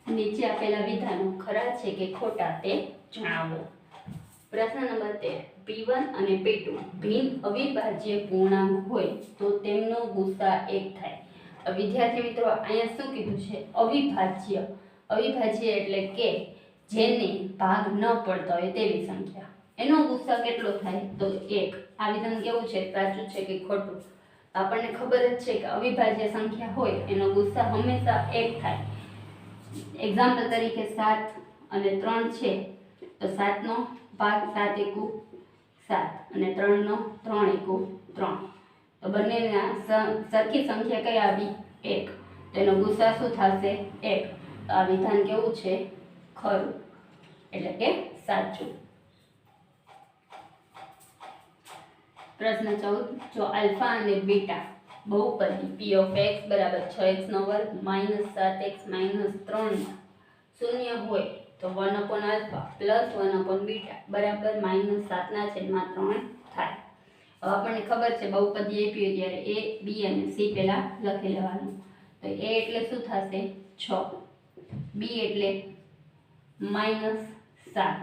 નીચે આપેલા વિધાનો ખરા છે કે ખોટા તે જણાવો. પ્રશ્ન નંબર 13. P1 અને P2 ભિન્ન અવિભાજ્ય પૂર્ણાંક હોય તો તેમનો ગુસા 1 થાય. વિદ્યાર્થી મિત્રો અહીંયા શું કીધું છે? અવિભાજ્ય. અવિભાજ્ય એટલે કે જેને ભાગ ન પડતા હોય તેવી સંખ્યા. એનો ગુસા કેટલો થાય? તો 1. આ વિધાન કેવું છે? સાચું છે કે ખોટું? આપણને ખબર જ છે કે અવિભાજ્ય સંખ્યા હોય એનો ગુસા હંમેશા 1 થાય. એક્ઝામ્પલ તરીકે 7 અને 3 છે તો 7 નો ભાગ 7 એકુ 7 અને 3 નો 3 એકુ 3. તો બંનેના સરખી સંખ્યા કઈ આવી? 1. તો એનો ગુસા શું થશે? 1. તો આ વિધાન કેવું છે? ખરું, એટલે કે સાચું. પ્રશ્ન 14. જો આલ્ફા અને બીટા બહુપદી p of x બરાબર 6x² - 7x - 3 શૂન્ય હોય તો 1/α પ્લસ 1/β બરાબર -7/3 થાય. હવે આપણને ખબર છે બહુપદી આપી હોય ત્યારે a, b અને c પહેલા લખી લેવાનું. તો a એટલે શું થશે? 6. b એટલે -7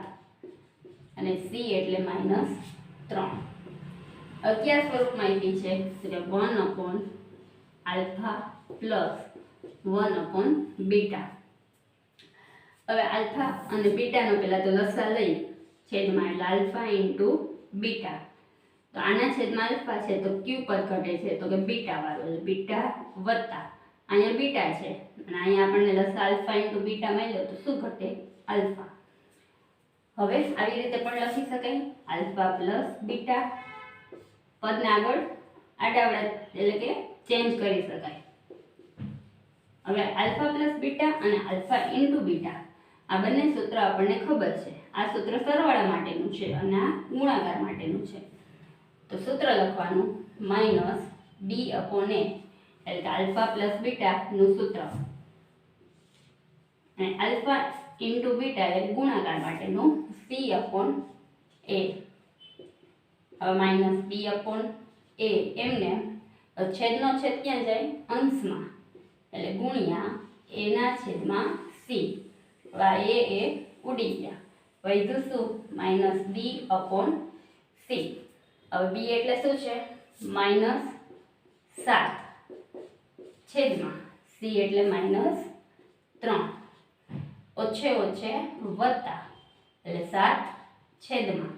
અને c એટલે -3. અગિયાર સ્વરૂપમાં આપી છે એટલે 1/α પ્લસ 1/β. હવે આલ્ફા અને બીટાનો પહેલા તો લસા લઈ છેદમાં એટલે આલ્ફા ઇન્ટુ બીટા. તો આના છેદમાં આલ્ફા છે તો ક્યુ પર ઘટે છે તો કે બીટા વાળો, એટલે બીટા વત્તા અહીંયા બીટા છે અને અહીંયા આપણને લસા આલ્ફા ઇન્ટુ બીટા મળ્યો તો શું ઘટે? આલ્ફા. હવે આવી રીતે પણ લખી શકાય આલ્ફા પ્લસ બીટા. પદને આગળ આડાવડા એટલે કે ચેન્જ કરી શકાય. હવે આલ્ફા પ્લસ બીટા અને આલ્ફા ઇન્ટુ બીટા આ બંને સૂત્ર આપણને ખબર છે. આ સૂત્ર સરવાળા માટેનું છે અને આ ગુણાકાર માટેનું છે. તો સૂત્ર લખવાનું -d/a એટલે કે આલ્ફા પ્લસ બીટા નું સૂત્ર અને આલ્ફા ઇન્ટુ બીટા એટલે ગુણાકાર માટેનું c/a. હવે -d/a એમને છેદનો છેદ ક્યાં જાય? અંશમાં, એટલે ગુણ્યા a ના છેદમાં c. હવે a ઉડી ગયા, વધ્યું શું? -d/c. હવે b એટલે શું છે? -7 છેદમાં c એટલે -3 ઓછે ઓછે વત્તા એટલે 7 છેદમાં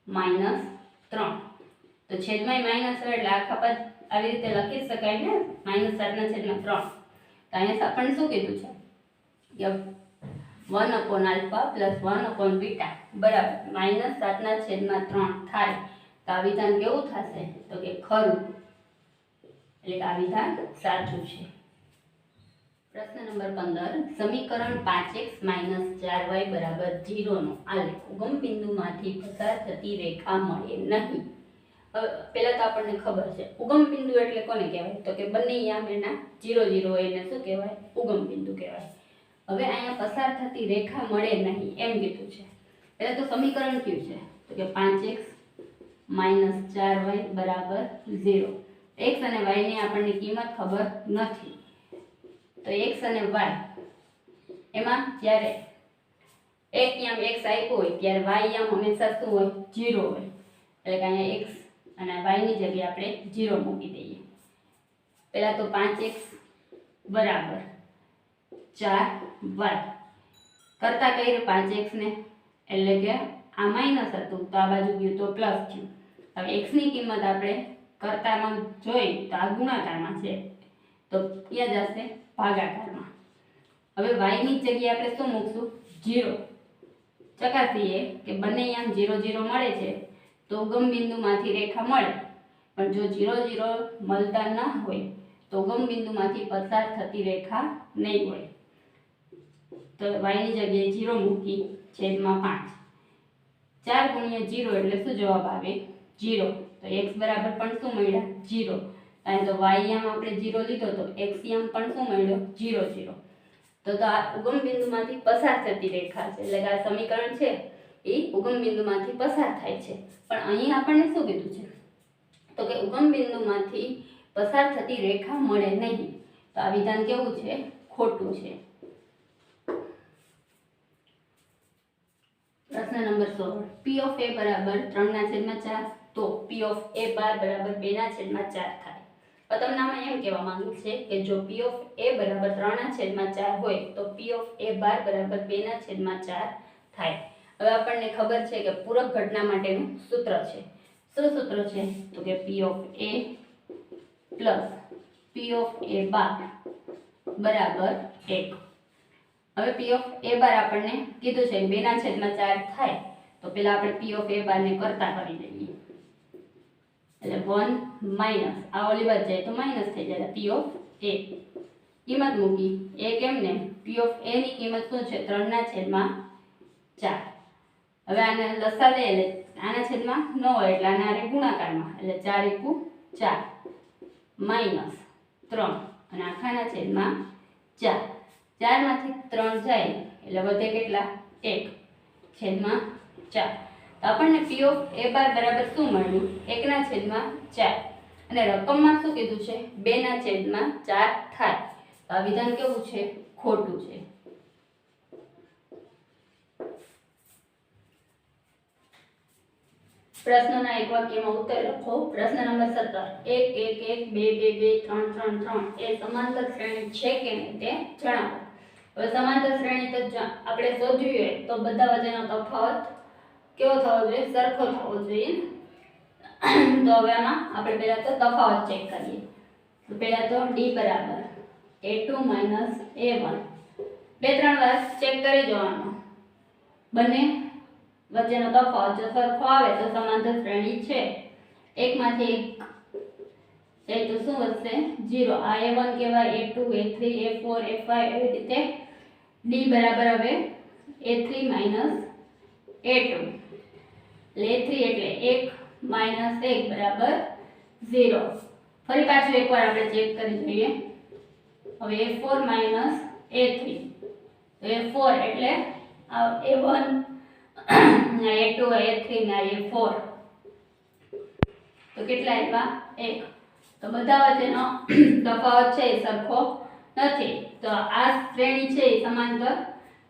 -3. તો છેદમાં માઇનસ હોય એટલે આખા પદ આવી રીતે લખી શકાય ને, -7/3. તો અહીંયા આપણને શું કીધું છે કે 1/α પ્લસ 1/β બરાબર -7/3 થાય. તો આ વિધાન કેવું થશે? તો કે ખરું, એટલે કે આ વિધાન સાચું છે. પ્રશ્ન નંબર 15. સમીકરણ 5x - 4y બરાબર 0 નો આલેખ ઉગમ બિંદુમાંથી પસાર થતી રેખા મળે નહીં. હવે પહેલા તો આપણને ખબર છે ઉગમ બિંદુ એટલે કોને કહેવાય? તો કે બંને યામ એના 0 0 હોય એને શું કહેવાય? ઉગમ બિંદુ કહેવાય. હવે અહીંયા પસાર થતી રેખા મળે નહીં એમ કીધું છે. પહેલા તો સમીકરણ કયું છે? તો કે 5x - 4y બરાબર 0. x અને y ની આપણને કિંમત ખબર નથી. તો x અને y એમાં જ્યારે એક યામ x આપ્યો હોય ત્યારે y યામ હંમેશા શું હોય? 0 હોય. એટલે કે અહીંયા x અને y ની જગ્યાએ આપણે 0 મૂકી દઈએ. પહેલા તો 5x બરાબર 4y કરતા કર્યું 5x ને, એટલે કે આ માઈનસ હતું તો આ બાજુ ગયું તો પ્લસ થયું. હવે x ની કિંમત આપણે કરતામાં જોઈ તો આ ગુણાકારમાં છે તો ક્યાં જશે? ભાગાકારમાં. હવે y ની જગ્યાએ આપણે શું મૂકશું? 0. ચકાસીએ કે બંને યામ 0 0 મળે છે તો ઉગમ બિંદુમાંથી રેખા મળે. પણ જો 0 0 મળતા ન હોય તો ઉગમ બિંદુમાંથી પસાર થતી રેખા નહીં હોય. તો y ની જગ્યાએ 0 મૂકી છેદમાં 5. 4 × 0 એટલે શું જવાબ આવે? 0. તો x બરાબર પણ શું મળ્યા? 0. કારણ તો y યામ આપણે 0 લીધો તો x યામ પણ શું મળ્યો? 0 0. તો આ ઉગમ બિંદુમાંથી પસાર થતી રેખા છે, એટલે કે આ સમીકરણ છે એ ઉગમ બિંદુમાંથી પસાર થાય છે. પણ અહીં આપણને શું કીધું છે? તો કે ઉગમ બિંદુમાંથી પસાર થતી રેખા મળે નહીં. તો આ વિધાન કેવું છે? ખોટું છે. 16 પી ઓફ એ બરાબર 3/4 તો પી ઓફ એ બાર બરાબર 2/4 થાય. હવે તમને આમાં એમ કહેવા માંગુ છે કે જો પી ઓફ એ બરાબર 3/4 હોય તો પી ઓફ એ બાર બરાબર 2/4 થાય. હવે આપણને ખબર છે કે પૂરક ઘટના માટેનું સૂત્ર છે. શું સૂત્ર છે? તો કે P of A plus P of A બાર બરાબર 1. હવે પી ઓફ એ બાર આપણને કીધું છે 2/4 થાય તો પેલા આપણે પી ઓફ એ બાર ને કરતા કરી દઈએ. એટલે 1 માઈનસ આ ઓલી બાજુ જાય તો માઈનસ થઈ જાય. પી ઓફ એ કિંમત મૂકી એ કેમને પી ઓફ એ ની કિંમત શું છે? 3/4. હવે આને લસા લે એટલે આના છેદમાં ન હોય એટલે આના આરે ગુણાકારમાં એટલે 4 × 4 માઈનસ 3 અને આખાના છેદમાં 4. 4 માંથી 3 જાય એટલે વધે કેટલા? 1 છેદમાં 4. તો આપણને પી ઓફ એ બાર બરાબર શું મળ્યું? 1/4 અને રકમમાં શું કીધું છે? 2/4 થાય. તો આ વિધાન કેવું છે? ખોટું છે. પ્રશ્નના એક વાક્યમાં ઉત્તર લખો. પ્રશ્ન નંબર 17 1 1 1 2 2 2 3 3 3 એ સમાંતર શ્રેણી છે કે નહીં તે જણાવો. હવે સમાંતર શ્રેણી તો આપણે શોધવી હોય તો બધા વચ્ચેનો તફાવત કેવો થવો જોઈએ? સરખો થવો જોઈએ. તો હવે આમાં આપણે પહેલા તો તફાવત ચેક કરીએ. તો પહેલા તો d બરાબર a2 - a1 બે ત્રણ વાર ચેક કરી જવાનો. બંને વચ્ચેનો તફાવત જો સરખો આવે તો સમાંતર શ્રેણી છે. એકમાંથી એક જાય તો શું વધશે? 0. આ a1 કહેવાય, a2 a3 a4 a5 એવી રીતે d બરાબર હવે a3 - a2 એટલે a3 એટલે 1 - 1 બરાબર 0. ફરી પાછું એકવાર આપણે ચેક કરી જોઈએ. હવે a4 - a3 તો a4 એટલે આ a1 ના a2 a3 ના a4 તો કેટલા આવ્યા? 1. તો બધા વચ્ચેનો તફાવત છે એ સરખો નથી. તો આ શ્રેણી છે એ સમાંતર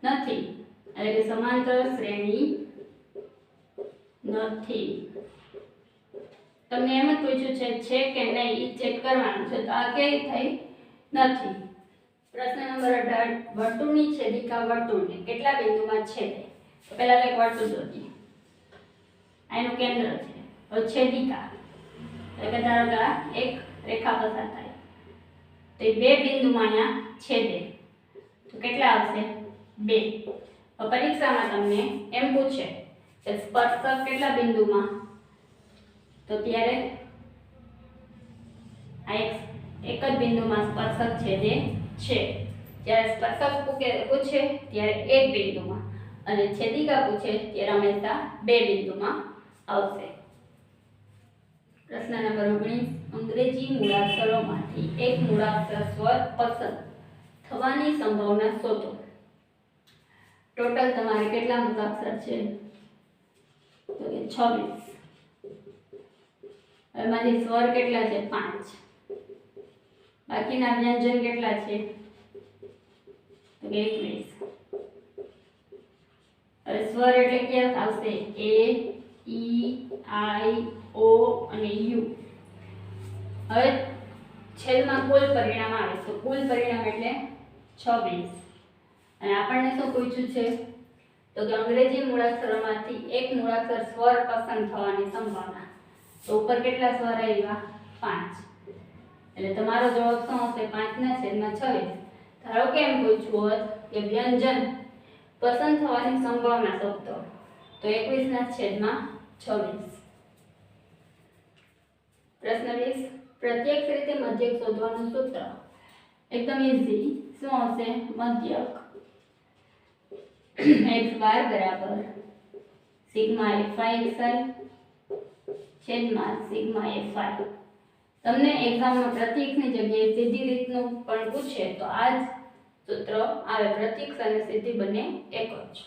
નથી એટલે કે સમાંતર શ્રેણી નથી. તમને એમ જ પૂછ્યું છે કે નહીં એ ચેક કરવાનું છે. તો આ કેવી થઈ? નથી. પ્રશ્ન નંબર 18 વર્તુળની છેદિકા વર્તુળને કેટલા બિંદુમાં છેદે? તો પહેલા એક વર્તુળ દોરીએ. આનું કેન્દ્ર છે. હવે છેદિકા એટલે કે ધારો કે એક રેખા પસાર થાય તો એ બે બિંદુમાં અહીંયા છેદે તો કેટલા આવશે? 2. હવે પરીક્ષામાં તમને એમ પૂછે કે સ્પર્શક કેટલા બિંદુમાં? તો ત્યારે આ એક જ બિંદુમાં સ્પર્શક છેદે છે. જ્યારે સ્પર્શક પૂછે ત્યારે એક બિંદુમાં અને છેદિકા પૂછે ત્યારે હંમેશા બે બિંદુમાં આવશે. પ્રશ્ન નંબર 19 અંગ્રેજી મૂળાક્ષરોમાંથી એક મૂળાક્ષર સ્વર પસંદ થવાની સંભાવના શોધો. ટોટલ તમારે કેટલા મૂળાક્ષર છે? તો કે 26. એમાંથી સ્વર કેટલા છે? 5. બાકીના વ્યંજન કેટલા છે? તો કે 21. હવે સ્વર એટલે ક્યાં આવશે? a e i o અને u. હવે છેદમાં કુલ પરિણામ આવે તો કુલ પરિણામ એટલે 26. અને આપણને શું પૂછ્યું છે? તો કે અંગ્રેજી મૂળાક્ષરોમાંથી એક મૂળાક્ષર સ્વર પસંદ થવાની સંભાવના. તો ઉપર કેટલા સ્વર આવ્યા? 5. એટલે તમારો જવાબ શું હશે? 5/26. ધારો કે એમ પૂછવું હોત કે વ્યંજન પસંદ થવાની સંભાવના શોધો તો 21/26. પ્રશ્ન 20 પ્રત્યક્ષ રીતે મધ્યક શોધવાનું સૂત્ર. એકદમ ઈઝી. શું હશે? મધ્યક x બાર બરાબર સિગ્મા fi છેદમાં સિગ્મા fi. તમને એક્ઝામમાં પ્રત્યક્ષની જગ્યાએ સીધી રીતનું પણ પૂછે તો આ જ સૂત્ર આવે. પ્રત્યક્ષ અને સીધી બંને એક જ.